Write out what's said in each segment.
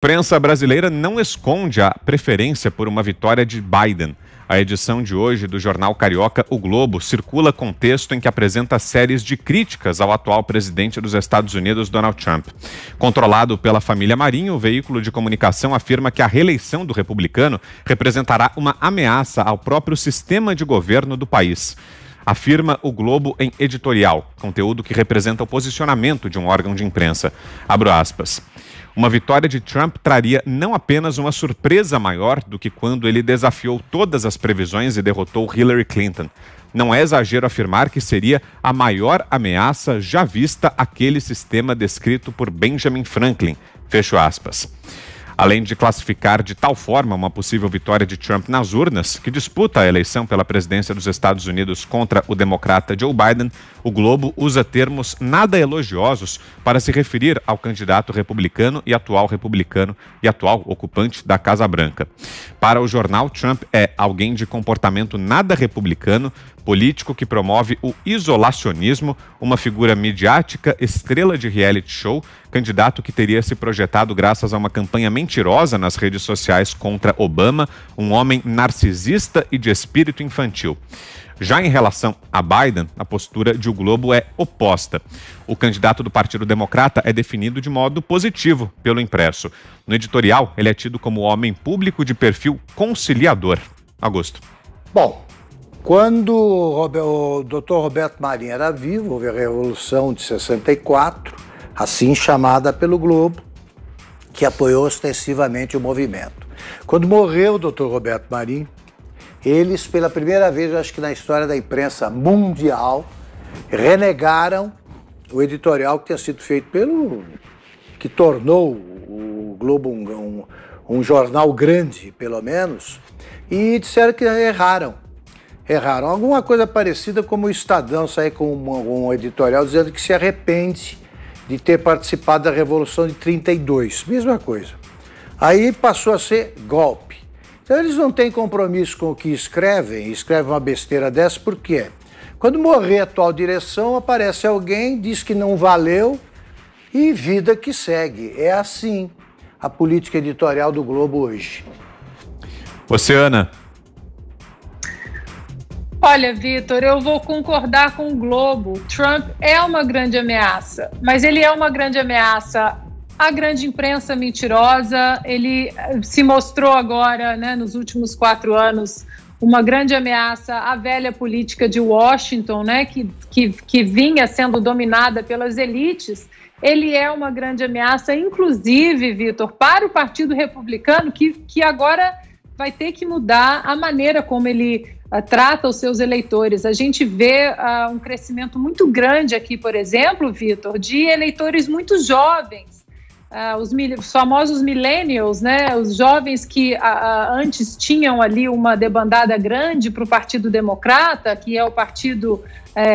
Prensa brasileira não esconde a preferência por uma vitória de Biden. A edição de hoje do jornal carioca O Globo circula com texto em que apresenta séries de críticas ao atual presidente dos Estados Unidos, Donald Trump. Controlado pela família Marinho, o veículo de comunicação afirma que a reeleição do republicano representará uma ameaça ao próprio sistema de governo do país. Afirma o Globo em editorial, conteúdo que representa o posicionamento de um órgão de imprensa. Abro aspas. Uma vitória de Trump traria não apenas uma surpresa maior do que quando ele desafiou todas as previsões e derrotou Hillary Clinton. Não é exagero afirmar que seria a maior ameaça já vista àquele sistema descrito por Benjamin Franklin. Fecho aspas. Além de classificar de tal forma uma possível vitória de Trump nas urnas, que disputa a eleição pela presidência dos Estados Unidos contra o democrata Joe Biden, o Globo usa termos nada elogiosos para se referir ao candidato republicano e atual ocupante da Casa Branca. Para o jornal, Trump é alguém de comportamento nada republicano, político que promove o isolacionismo, uma figura midiática, estrela de reality show, candidato que teria se projetado graças a uma campanha mentirosa nas redes sociais contra Obama, um homem narcisista e de espírito infantil. Já em relação a Biden, a postura de O Globo é oposta. O candidato do Partido Democrata é definido de modo positivo pelo impresso. No editorial, ele é tido como homem público de perfil conciliador. Augusto. Bom, quando o Dr. Roberto Marinho era vivo, houve a Revolução de 64, assim chamada pelo Globo, que apoiou ostensivamente o movimento. Quando morreu o Dr. Roberto Marinho, eles, pela primeira vez, acho que na história da imprensa mundial, renegaram o editorial que tinha sido feito que tornou o Globo um jornal grande, pelo menos, e disseram que erraram. Alguma coisa parecida como o Estadão sair com um editorial dizendo que se arrepende de ter participado da Revolução de 32, mesma coisa. Aí passou a ser golpe. Então eles não têm compromisso com o que escrevem uma besteira dessa, por quê? Quando morrer a atual direção, aparece alguém, diz que não valeu e vida que segue. É assim a política editorial do Globo hoje. Ana. Olha, Vitor, eu vou concordar com o Globo. Trump é uma grande ameaça, mas ele é uma grande ameaça à grande imprensa mentirosa. Ele se mostrou agora, nos últimos 4 anos, uma grande ameaça à velha política de Washington, que vinha sendo dominada pelas elites. Ele é uma grande ameaça, inclusive, Vitor, para o Partido Republicano, que agora vai ter que mudar a maneira como ele trata os seus eleitores. A gente vê um crescimento muito grande aqui, por exemplo, Vitor, de eleitores muito jovens, os famosos millennials, os jovens que antes tinham ali uma debandada grande para o Partido Democrata, que é o partido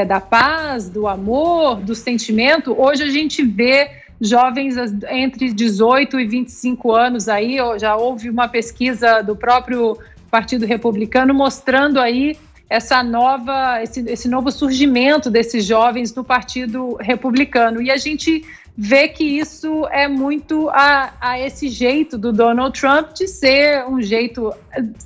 da paz, do amor, do sentimento. Hoje a gente vê jovens entre 18 e 25 anos aí, já houve uma pesquisa do próprio Partido Republicano mostrando aí esse novo surgimento desses jovens no Partido Republicano. E a gente vê que isso é muito a esse jeito do Donald Trump de ser um jeito,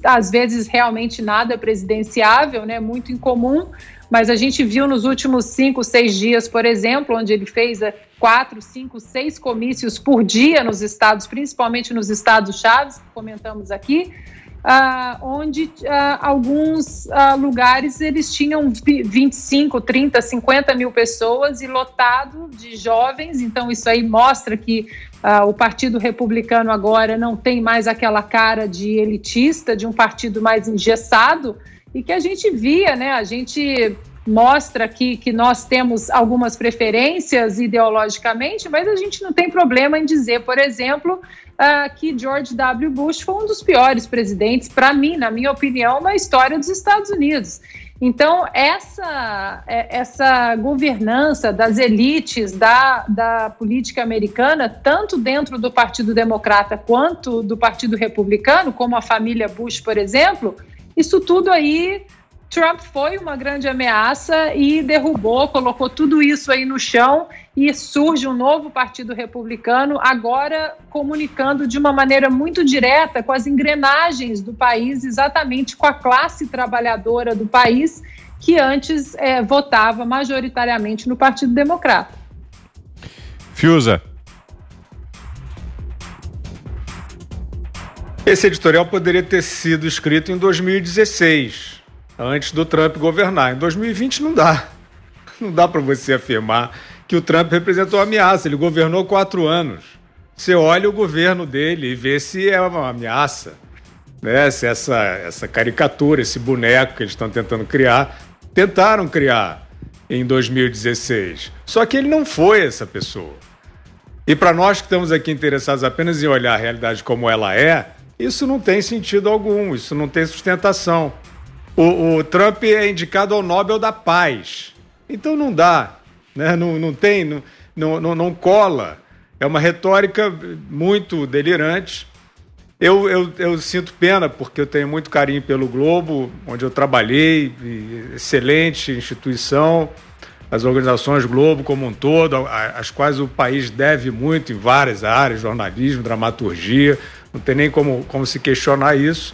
às vezes, realmente nada presidenciável, muito incomum, mas a gente viu nos últimos 5, 6 dias, por exemplo, onde ele fez 4, 5, 6 comícios por dia nos estados, principalmente nos estados-chave, que comentamos aqui, onde alguns lugares eles tinham 25, 30, 50 mil pessoas e lotado de jovens. Então isso aí mostra que o Partido Republicano agora não tem mais aquela cara de elitista, de um partido mais engessado, e que a gente via, a gente mostra aqui que nós temos algumas preferências ideologicamente, mas a gente não tem problema em dizer, por exemplo, que George W. Bush foi um dos piores presidentes, para mim, na minha opinião, na história dos Estados Unidos. Então, essa governança das elites da política americana, tanto dentro do Partido Democrata quanto do Partido Republicano, como a família Bush, por exemplo, isso tudo aí Trump foi uma grande ameaça e derrubou, colocou tudo isso aí no chão e surge um novo partido republicano, agora comunicando de uma maneira muito direta com as engrenagens do país, exatamente com a classe trabalhadora do país, que antes votava majoritariamente no Partido Democrata. Fiuza. Esse editorial poderia ter sido escrito em 2016. Antes do Trump governar. Em 2020 não dá. Não dá para você afirmar que o Trump representou uma ameaça. Ele governou 4 anos. Você olha o governo dele e vê se é uma ameaça. Né? Se essa caricatura, esse boneco que eles estão tentando criar, tentaram criar em 2016. Só que ele não foi essa pessoa. E para nós que estamos aqui interessados apenas em olhar a realidade como ela é, isso não tem sentido algum, isso não tem sustentação. O Trump é indicado ao Nobel da Paz. Então não dá, né? Não cola. É uma retórica muito delirante. Eu sinto pena, porque eu tenho muito carinho pelo Globo, onde eu trabalhei, excelente instituição, as organizações Globo como um todo, às quais o país deve muito em várias áreas, jornalismo, dramaturgia, não tem nem como se questionar isso.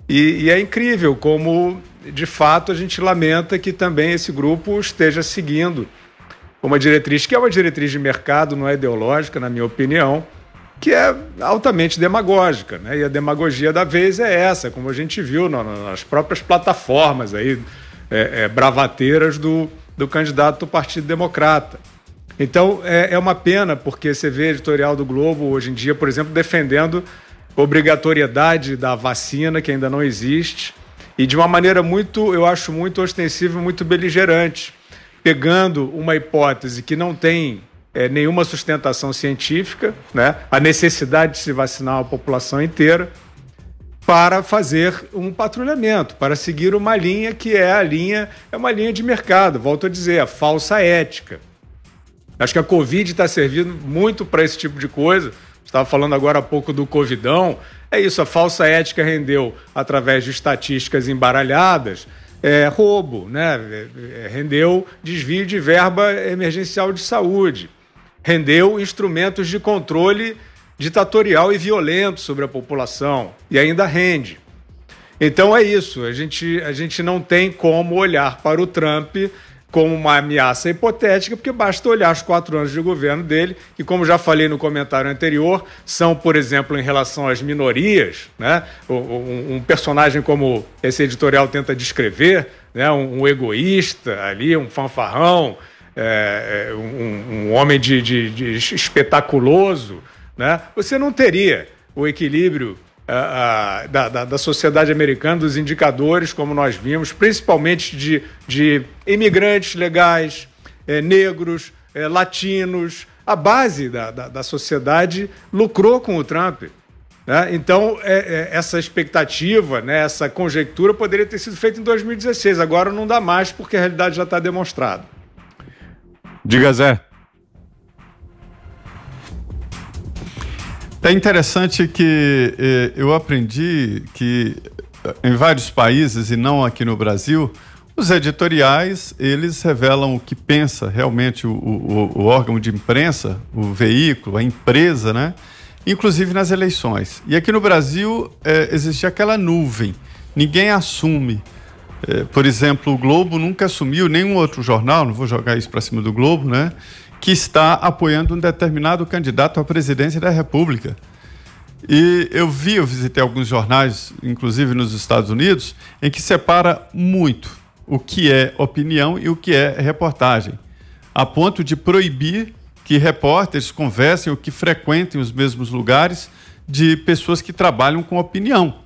E é incrível como, de fato, a gente lamenta que também esse grupo esteja seguindo uma diretriz, que é uma diretriz de mercado, não é ideológica, na minha opinião, que é altamente demagógica, né? E a demagogia da vez é essa, como a gente viu nas próprias plataformas aí, bravateiras do candidato do Partido Democrata. Então, é uma pena, porque você vê editorial do Globo hoje em dia, por exemplo, defendendo obrigatoriedade da vacina, que ainda não existe, e de uma maneira eu acho muito ostensiva, muito beligerante, pegando uma hipótese que não tem nenhuma sustentação científica, né, a necessidade de se vacinar a população inteira, para fazer um patrulhamento, para seguir uma linha que é uma linha de mercado, volto a dizer, a falsa ética. Acho que a Covid está servindo muito para esse tipo de coisa. Estava falando agora há pouco do Covidão. É isso, a falsa ética rendeu, através de estatísticas embaralhadas, roubo, né? Rendeu desvio de verba emergencial de saúde, rendeu instrumentos de controle ditatorial e violento sobre a população, e ainda rende. Então é isso, a gente não tem como olhar para o Trump como uma ameaça hipotética, porque basta olhar os 4 anos de governo dele, que, como já falei no comentário anterior, são, por exemplo, em relação às minorias, né? Um personagem como esse editorial tenta descrever, né? Um egoísta ali, um fanfarrão, um homem de espetaculoso, né? Você não teria o equilíbrio da sociedade americana, dos indicadores, como nós vimos, principalmente de imigrantes legais, negros, latinos. A base da sociedade lucrou com o Trump, né? Então, essa expectativa, né, essa conjectura poderia ter sido feita em 2016. Agora não dá mais, porque a realidade já está demonstrada. Diga, Zé. É interessante que eu aprendi que em vários países, e não aqui no Brasil, os editoriais, eles revelam o que pensa realmente o órgão de imprensa, o veículo, a empresa, né? Inclusive nas eleições. E aqui no Brasil existe aquela nuvem, ninguém assume. Por exemplo, o Globo nunca assumiu, nenhum outro jornal, não vou jogar isso para cima do Globo, né? Que está apoiando um determinado candidato à presidência da República. E eu visitei alguns jornais, inclusive nos Estados Unidos, em que separa muito o que é opinião e o que é reportagem, a ponto de proibir que repórteres conversem ou que frequentem os mesmos lugares de pessoas que trabalham com opinião,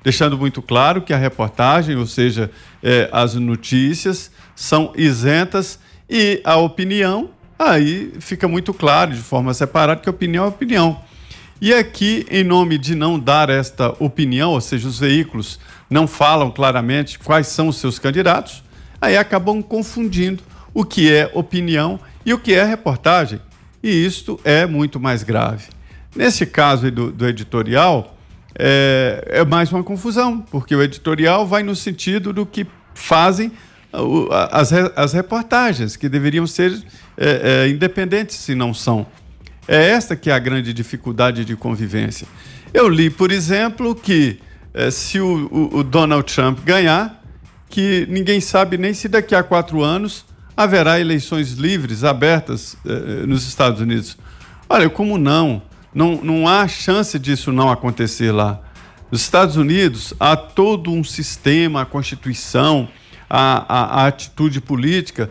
deixando muito claro que a reportagem, ou seja, as notícias, são isentas e a opinião, aí fica muito claro, de forma separada, que opinião é opinião. E aqui, em nome de não dar esta opinião, ou seja, os veículos não falam claramente quais são os seus candidatos, aí acabam confundindo o que é opinião e o que é reportagem. E isto é muito mais grave. Nesse caso do editorial, é mais uma confusão, porque o editorial vai no sentido do que fazem as reportagens, que deveriam ser independentes, se não são. É esta que é a grande dificuldade de convivência. Eu li, por exemplo, que se o Donald Trump ganhar, que ninguém sabe nem se daqui a 4 anos haverá eleições livres, abertas nos Estados Unidos. Olha, como não? Não há chance disso não acontecer lá. Nos Estados Unidos há todo um sistema, a Constituição, a atitude política,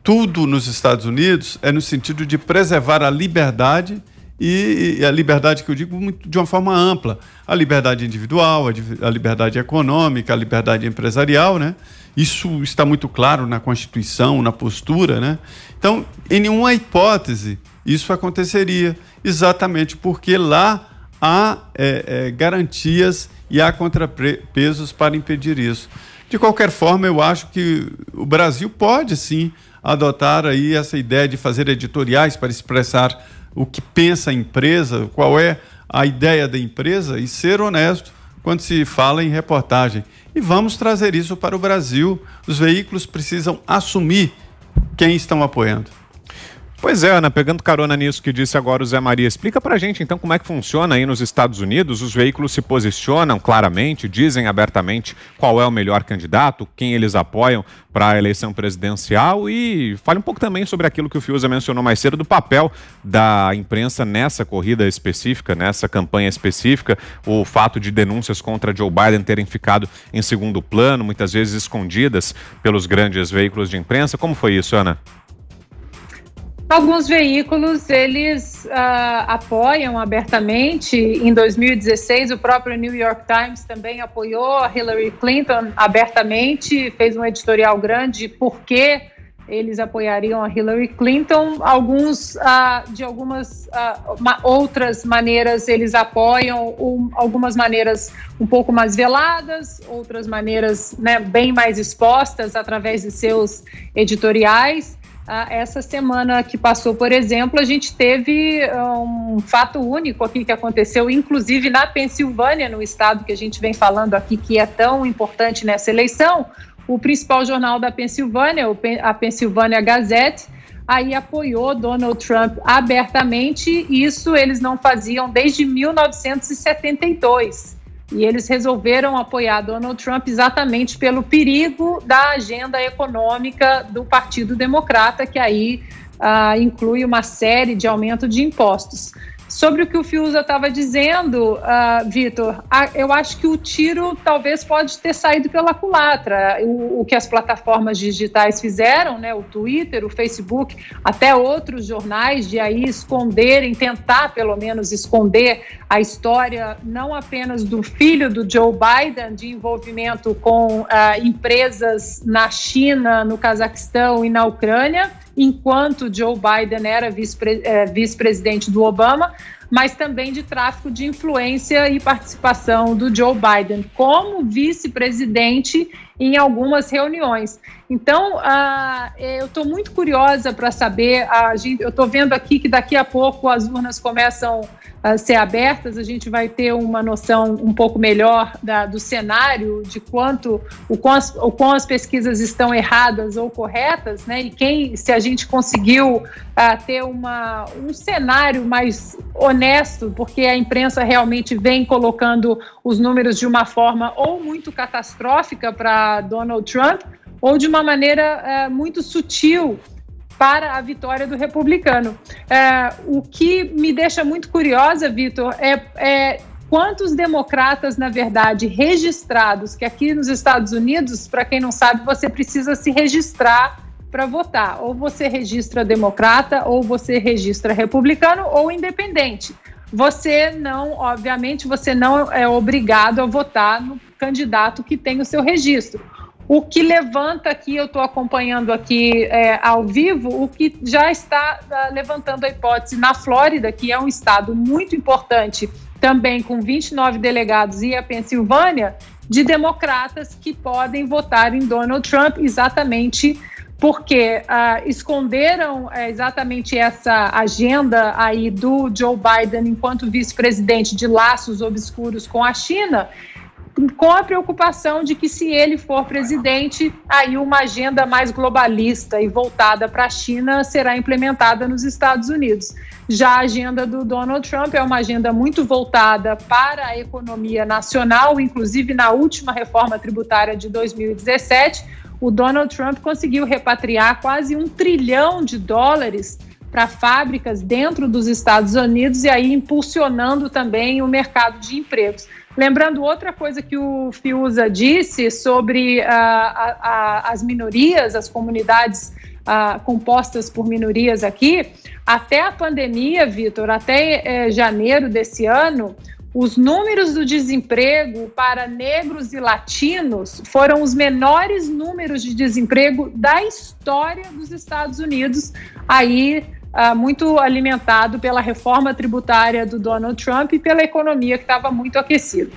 tudo nos Estados Unidos é no sentido de preservar a liberdade, e a liberdade que eu digo de uma forma ampla, a liberdade individual, a liberdade econômica, a liberdade empresarial, né? Isso está muito claro na Constituição, na postura, né? Então, em nenhuma hipótese isso aconteceria, exatamente porque lá há garantias e há contrapesos para impedir isso. De qualquer forma, eu acho que o Brasil pode sim adotar aí essa ideia de fazer editoriais para expressar o que pensa a empresa, qual é a ideia da empresa, e ser honesto quando se fala em reportagem. E vamos trazer isso para o Brasil. Os veículos precisam assumir quem estão apoiando. Pois é, Ana, pegando carona nisso que disse agora o Zé Maria, explica pra gente então como é que funciona aí nos Estados Unidos. Os veículos se posicionam claramente, dizem abertamente qual é o melhor candidato, quem eles apoiam para a eleição presidencial, e fale um pouco também sobre aquilo que o Fiuza mencionou mais cedo, do papel da imprensa nessa corrida específica, nessa campanha específica, o fato de denúncias contra Joe Biden terem ficado em segundo plano, muitas vezes escondidas pelos grandes veículos de imprensa. Como foi isso, Ana? Alguns veículos, eles apoiam abertamente. Em 2016, o próprio New York Times também apoiou a Hillary Clinton abertamente, fez um editorial grande por que eles apoiariam a Hillary Clinton. Alguns, de algumas outras maneiras, eles apoiam, algumas maneiras um pouco mais veladas, outras maneiras, né, bem mais expostas através de seus editoriais. Essa semana que passou, por exemplo, a gente teve um fato único aqui que aconteceu, inclusive na Pensilvânia, no estado que a gente vem falando aqui, que é tão importante nessa eleição. O principal jornal da Pensilvânia, a Pennsylvania Gazette, aí apoiou Donald Trump abertamente. Isso eles não faziam desde 1972. E eles resolveram apoiar Donald Trump exatamente pelo perigo da agenda econômica do Partido Democrata, que aí inclui uma série de aumento de impostos. Sobre o que o Fiuza estava dizendo, Vitor, eu acho que o tiro talvez pode ter saído pela culatra. O que as plataformas digitais fizeram, né, o Twitter, o Facebook, até outros jornais, de aí esconderem, tentar pelo menos esconder a história não apenas do filho do Joe Biden, de envolvimento com empresas na China, no Cazaquistão e na Ucrânia, enquanto Joe Biden era vice-presidente do Obama, mas também de tráfico de influência e participação do Joe Biden como vice-presidente em algumas reuniões. Então, eu estou muito curiosa para saber, eu estou vendo aqui que daqui a pouco as urnas começam a ser abertas, a gente vai ter uma noção um pouco melhor do cenário, de o quão as pesquisas estão erradas ou corretas, né? E se a gente conseguiu ter um cenário mais honesto, porque a imprensa realmente vem colocando os números de uma forma ou muito catastrófica para Donald Trump, ou de uma maneira muito sutil para a vitória do republicano. O que me deixa muito curiosa, Vitor, é quantos democratas, na verdade, registrados, que aqui nos Estados Unidos, para quem não sabe, você precisa se registrar para votar. Ou você registra democrata, ou você registra republicano ou independente. Você não, obviamente, você não é obrigado a votar no candidato que tem o seu registro. O que levanta aqui, eu estou acompanhando aqui ao vivo, o que já está levantando a hipótese na Flórida, que é um estado muito importante, também com 29 delegados, e a Pensilvânia, de democratas que podem votar em Donald Trump, exatamente porque esconderam exatamente essa agenda aí do Joe Biden enquanto vice-presidente de laços obscuros com a China. com a preocupação de que, se ele for presidente, aí uma agenda mais globalista e voltada para a China será implementada nos Estados Unidos. Já a agenda do Donald Trump é uma agenda muito voltada para a economia nacional, inclusive na última reforma tributária de 2017, o Donald Trump conseguiu repatriar quase $1 trilhão para fábricas dentro dos Estados Unidos e aí impulsionando também o mercado de empregos. Lembrando outra coisa que o Fiuza disse sobre as minorias, as comunidades compostas por minorias aqui, até a pandemia, Vitor, até janeiro desse ano, os números do desemprego para negros e latinos foram os menores números de desemprego da história dos Estados Unidos, aí muito alimentado pela reforma tributária do Donald Trump e pela economia que estava muito aquecida.